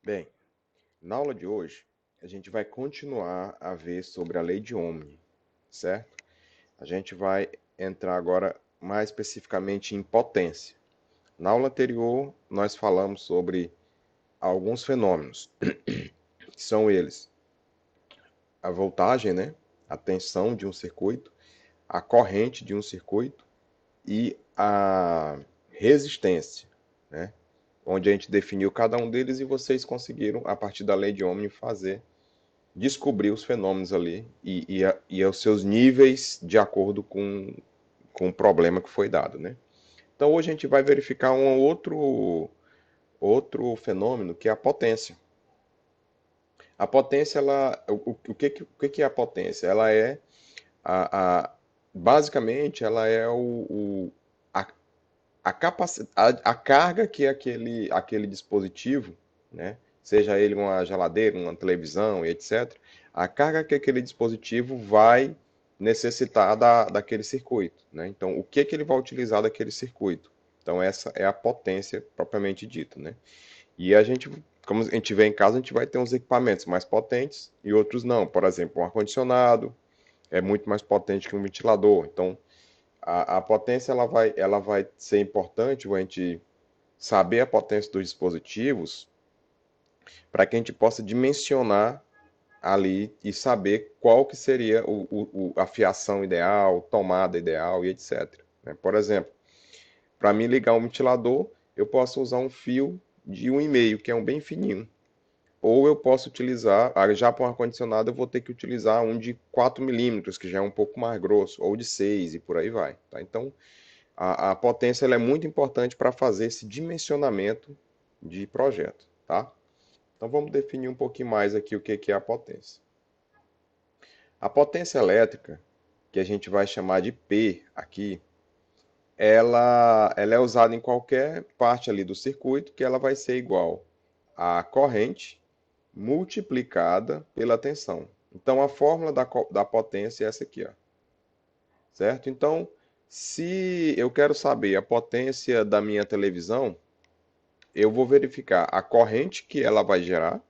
Bem, na aula de hoje, a gente vai continuar a ver sobre a lei de Ohm, certo? A gente vai entrar agora mais especificamente em potência. Na aula anterior, nós falamos sobre alguns fenômenos, que são eles: a voltagem, né? A tensão de um circuito, a corrente de um circuito e a resistência, né? Onde a gente definiu cada um deles e vocês conseguiram, a partir da lei de Ohm, descobrir os fenômenos ali e os seus níveis de acordo com o problema que foi dado, né? Então hoje a gente vai verificar um outro fenômeno que é a potência. A potência, o que é a potência? Ela é basicamente ela é a, a carga que aquele dispositivo, né, seja ele uma geladeira, uma televisão, etc., a carga que aquele dispositivo vai necessitar daquele circuito. Né? Então, o que ele vai utilizar daquele circuito? Então, essa é a potência propriamente dita. Né? E a gente, como a gente vê em casa, a gente vai ter uns equipamentos mais potentes e outros não. Por exemplo, um ar-condicionado é muito mais potente que um ventilador. Então, a potência ela vai ser importante a gente saber a potência dos dispositivos para que a gente possa dimensionar ali e saber qual que seria a fiação ideal, tomada ideal e etc. Né? Por exemplo, para mim ligar um ventilador, eu posso usar um fio de 1,5, que é um bem fininho. Ou eu posso utilizar, já para um ar-condicionado, eu vou ter que utilizar um de 4 milímetros, que já é um pouco mais grosso, ou de 6 e por aí vai. Tá? Então, a potência ela é muito importante para fazer esse dimensionamento de projeto, tá? Então vamos definir um pouquinho mais aqui o que é a potência. A potência elétrica, que a gente vai chamar de P aqui, ela é usada em qualquer parte ali do circuito, que ela vai ser igual à corrente multiplicada pela tensão. Então a fórmula da potência é essa aqui, ó, certo? Então, se eu quero saber a potência da minha televisão, eu vou verificar a corrente que ela vai gerar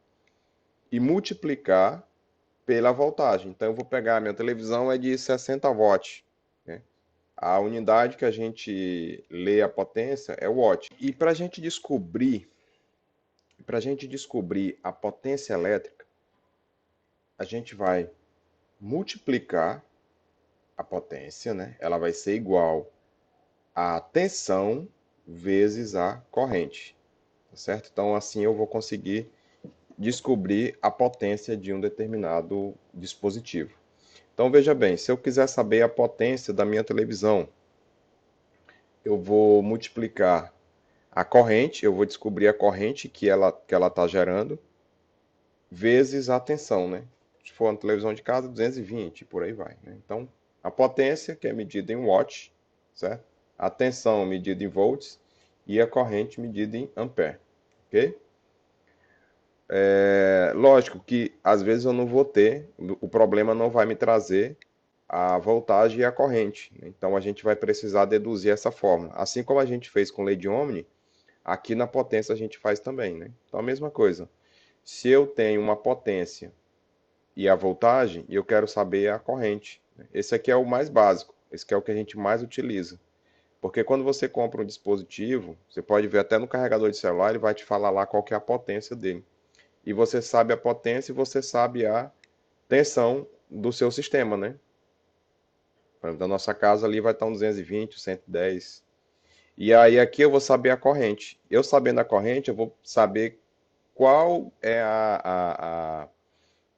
e multiplicar pela voltagem. Então, eu vou pegar a minha televisão é de 60 watts, né? A unidade que a gente lê a potência é o watt. E para a gente descobrir a potência elétrica, a gente vai multiplicar a potência, né? Ela vai ser igual à tensão vezes a corrente, tá certo? Então, assim eu vou conseguir descobrir a potência de um determinado dispositivo. Então veja bem, se eu quiser saber a potência da minha televisão, eu vou multiplicar a corrente, eu vou descobrir a corrente que ela está gerando, vezes a tensão, né? Se for uma televisão de casa, 220, por aí vai. Né? Então, a potência, que é medida em watts, certo? A tensão medida em volts e a corrente medida em ampere, ok? Lógico que às vezes eu não vou ter, o problema não vai me trazer a voltagem e a corrente. Né? Então a gente vai precisar deduzir essa fórmula. Assim como a gente fez com lei de Ohm, aqui na potência a gente faz também. Né? Então a mesma coisa. Se eu tenho uma potência e a voltagem, e eu quero saber a corrente. Né? Esse aqui é o mais básico. Esse aqui é o que a gente mais utiliza. Porque quando você compra um dispositivo, você pode ver até no carregador de celular, ele vai te falar lá qual que é a potência dele. E você sabe a potência e você sabe a tensão do seu sistema, né? Por exemplo, da nossa casa ali vai estar um 220, 110. E aí aqui eu vou saber a corrente. Eu sabendo a corrente, eu vou saber qual é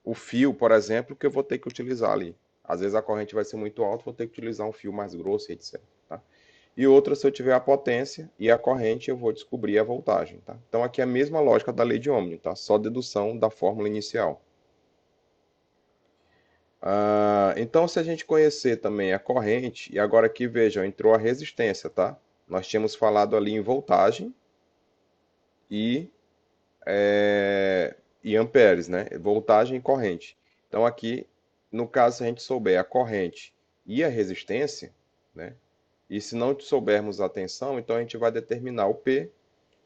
o fio, por exemplo, que eu vou ter que utilizar ali. Às vezes a corrente vai ser muito alta, vou ter que utilizar um fio mais grosso, etc. Tá? E outra, se eu tiver a potência e a corrente, eu vou descobrir a voltagem. Tá? Então aqui é a mesma lógica da lei de Ohm, tá? Só dedução da fórmula inicial. Então, se a gente conhecer também a corrente, e agora aqui vejam, entrou a resistência, tá? Nós tínhamos falado ali em voltagem e, e amperes, né? Voltagem e corrente. Então, aqui, no caso, se a gente souber a corrente e a resistência, né? E se não soubermos a tensão, então a gente vai determinar o P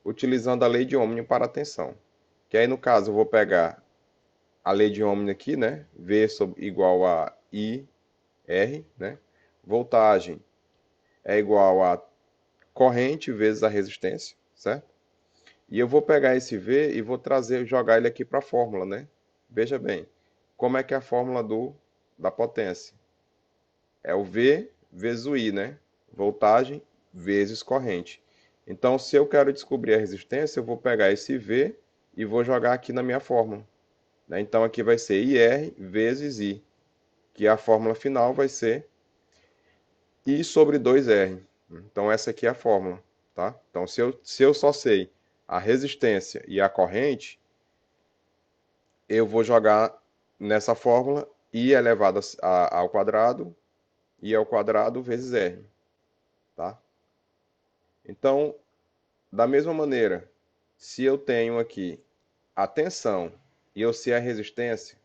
utilizando a lei de Ohm para a tensão. Que aí, no caso, eu vou pegar a lei de Ohm aqui, né? V igual a IR, né? Voltagem é igual a corrente vezes a resistência, certo? E eu vou pegar esse V e vou trazer, jogar ele aqui para a fórmula, né? Veja bem, como é que é a fórmula da potência? É o V vezes o I, né? Voltagem vezes corrente. Então, se eu quero descobrir a resistência, eu vou pegar esse V e vou jogar aqui na minha fórmula, né? Então, aqui vai ser IR vezes I, que a fórmula final vai ser I sobre 2R. Então, essa aqui é a fórmula, tá? Então, se eu só sei a resistência e a corrente, eu vou jogar nessa fórmula I elevado ao quadrado, I ao quadrado vezes R, tá? Então, da mesma maneira, se eu tenho aqui a tensão e eu sei a resistência,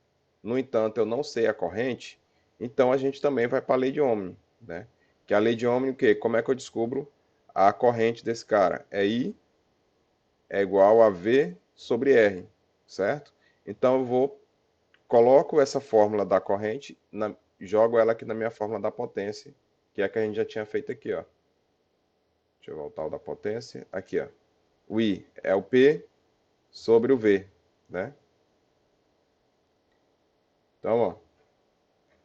no entanto, eu não sei a corrente, então a gente também vai para a lei de Ohm, né? Que a lei de Ohm, o quê? Como é que eu descubro a corrente desse cara? É I é igual a V sobre R, certo? Então coloco essa fórmula da corrente, jogo ela aqui na minha fórmula da potência, que é a que a gente já tinha feito aqui, ó. Deixa eu voltar o da potência. Aqui, ó. O I é o P sobre o V, né? Então, ó,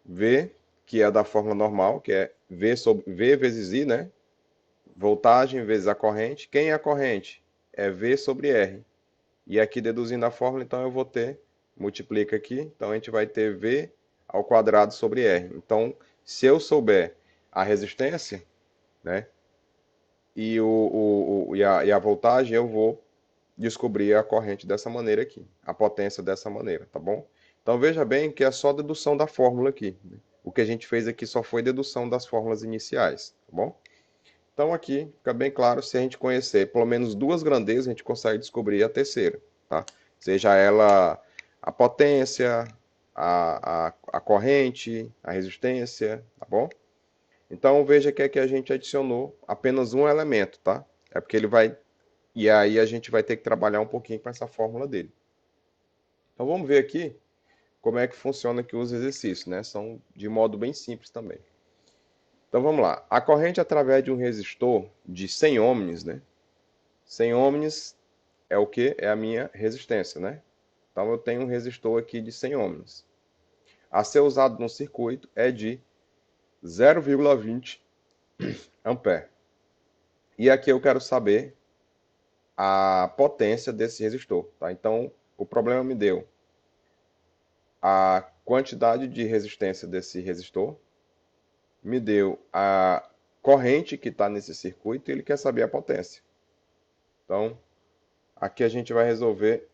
V, que é da fórmula normal, que é V vezes I, né? Voltagem vezes a corrente. Quem é a corrente? É V sobre R. E aqui, deduzindo a fórmula, então eu vou ter, multiplica aqui, então a gente vai ter V ao quadrado sobre R. Então, se eu souber a resistência, né, e a voltagem, eu vou descobrir a corrente dessa maneira aqui, a potência dessa maneira, tá bom? Então veja bem que é só dedução da fórmula aqui, né? O que a gente fez aqui só foi dedução das fórmulas iniciais, tá bom? Então aqui fica bem claro, se a gente conhecer pelo menos duas grandezas, a gente consegue descobrir a terceira, tá? Seja ela a potência, a corrente, a resistência, tá bom? Então veja que aqui a gente adicionou apenas um elemento, tá? É porque ele vai. E aí a gente vai ter que trabalhar um pouquinho com essa fórmula dele. Então vamos ver aqui como é que funciona aqui os exercícios, né? São de modo bem simples também. Então vamos lá. A corrente através de um resistor de 100 ohms, né? 100 ohms é o que? É a minha resistência, né? Então eu tenho um resistor aqui de 100 ohms. A ser usado no circuito é de 0,20 ampere. E aqui eu quero saber a potência desse resistor, tá? Então o problema me deu a quantidade de resistência desse resistor, me deu a corrente que está nesse circuito e ele quer saber a potência. Então, aqui a gente vai resolver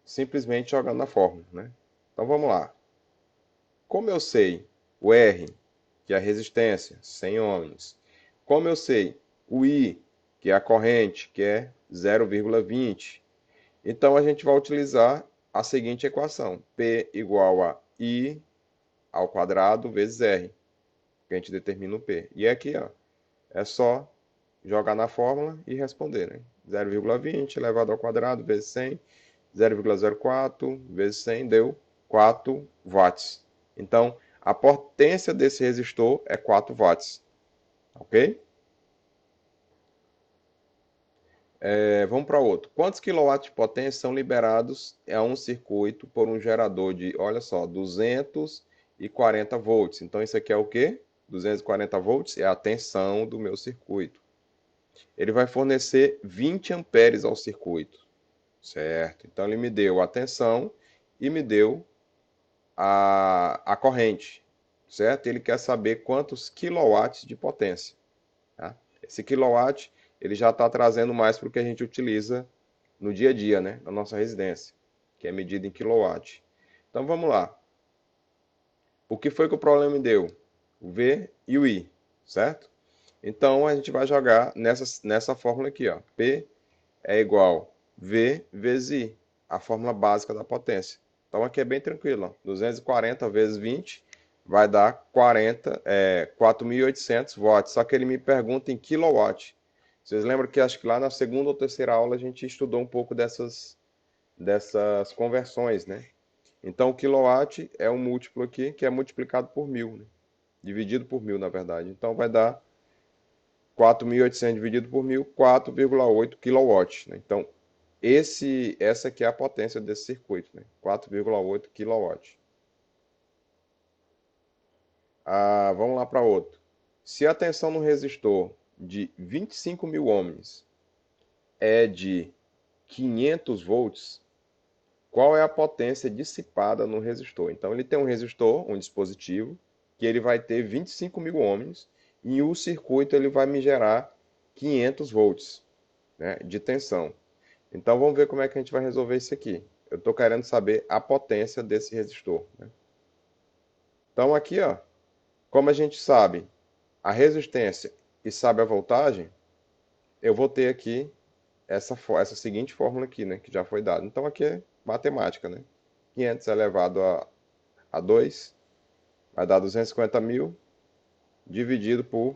simplesmente jogando na fórmula, né? Então, vamos lá. Como eu sei o R, que é a resistência, 100 ohms. Como eu sei o I, que é a corrente, que é 0,20. Então, a gente vai utilizar a seguinte equação. P igual a I ao quadrado vezes R, que a gente determina o P. E aqui, ó, é só jogar na fórmula e responder, né? 0,20 elevado ao quadrado vezes 100, 0,04 vezes 100 deu 4 watts. Então, a potência desse resistor é 4 watts, ok? Vamos para outro. Quantos quilowatts de potência são liberados a um circuito por um gerador de, olha só, 240 volts? Então, isso aqui é o quê? 240 volts é a tensão do meu circuito. Ele vai fornecer 20 amperes ao circuito, certo? Então, ele me deu a tensão e me deu a corrente, certo? Ele quer saber quantos quilowatts de potência, tá? Esse kilowatt, ele já está trazendo mais para o que a gente utiliza no dia a dia, né? Na nossa residência, que é medida em kilowatt. Então, vamos lá. O que foi que o problema me deu? O V e o I, certo? Então, a gente vai jogar nessa fórmula aqui, ó. P é igual V vezes I, a fórmula básica da potência. Então, aqui é bem tranquilo, ó. 240 vezes 20 vai dar 4.800 watts. Só que ele me pergunta em kilowatt. Vocês lembram que acho que lá na segunda ou terceira aula a gente estudou um pouco dessas conversões, né? Então, o quilowatt é um múltiplo aqui que é multiplicado por 1.000, né? Dividido por 1.000, na verdade. Então, vai dar 4.800 dividido por 1.000, 4,8 quilowatts, né? Então, essa aqui é a potência desse circuito, né? 4,8 quilowatts. Vamos lá para outro. Se a tensão no resistor de 25.000 ohms é de 500 volts, qual é a potência dissipada no resistor? Então, ele tem um resistor, um dispositivo, que ele vai ter 25.000 ohms e o circuito ele vai me gerar 500 volts, né, de tensão. Então, vamos ver como é que a gente vai resolver isso aqui. Eu estou querendo saber a potência desse resistor, né? Então, aqui, ó, como a gente sabe a resistência e sabe a voltagem, eu vou ter aqui essa seguinte fórmula aqui, né, que já foi dada. Então, aqui é matemática, né? 500 elevado a 2 vai dar 250.000 dividido por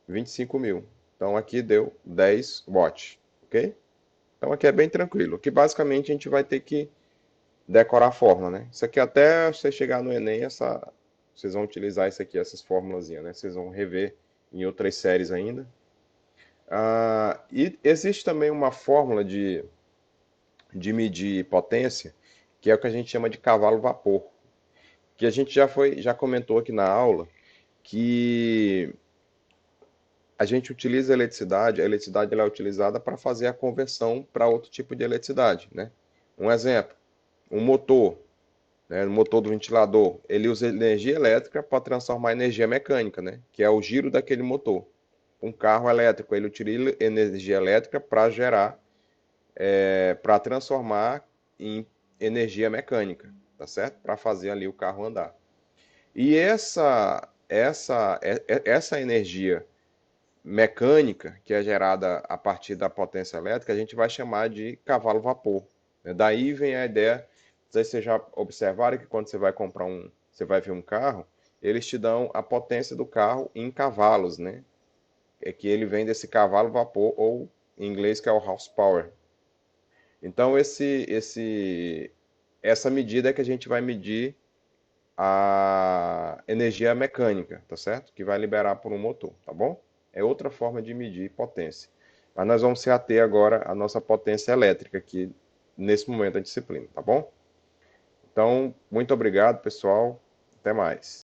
25.000. Então, aqui deu 10 watts, ok? Então, aqui é bem tranquilo. Que basicamente a gente vai ter que decorar a fórmula, né? Isso aqui até você chegar no Enem, vocês vão utilizar isso aqui, essas formulazinhas, né? Vocês vão rever em outras séries ainda. E existe também uma fórmula de medir potência, que é o que a gente chama de cavalo-vapor, que a gente já comentou aqui na aula, que a gente utiliza a eletricidade ela é utilizada para fazer a conversão para outro tipo de eletricidade, né? Um exemplo, um motor, né, o motor do ventilador, ele usa energia elétrica para transformar em energia mecânica, né, que é o giro daquele motor. Um carro elétrico, ele utiliza energia elétrica para gerar, para transformar em energia mecânica, tá certo? Para fazer ali o carro andar. E essa energia mecânica, que é gerada a partir da potência elétrica, a gente vai chamar de cavalo-vapor. Daí vem a ideia, não sei se vocês já observaram que quando você vai você vai ver um carro, eles te dão a potência do carro em cavalos, né? É que ele vem desse cavalo-vapor, ou em inglês que é o horsepower. Então, essa medida é que a gente vai medir a energia mecânica, tá certo? Que vai liberar por um motor, tá bom? É outra forma de medir potência. Mas nós vamos se ater agora à nossa potência elétrica aqui nesse momento da disciplina, tá bom? Então, muito obrigado, pessoal. Até mais.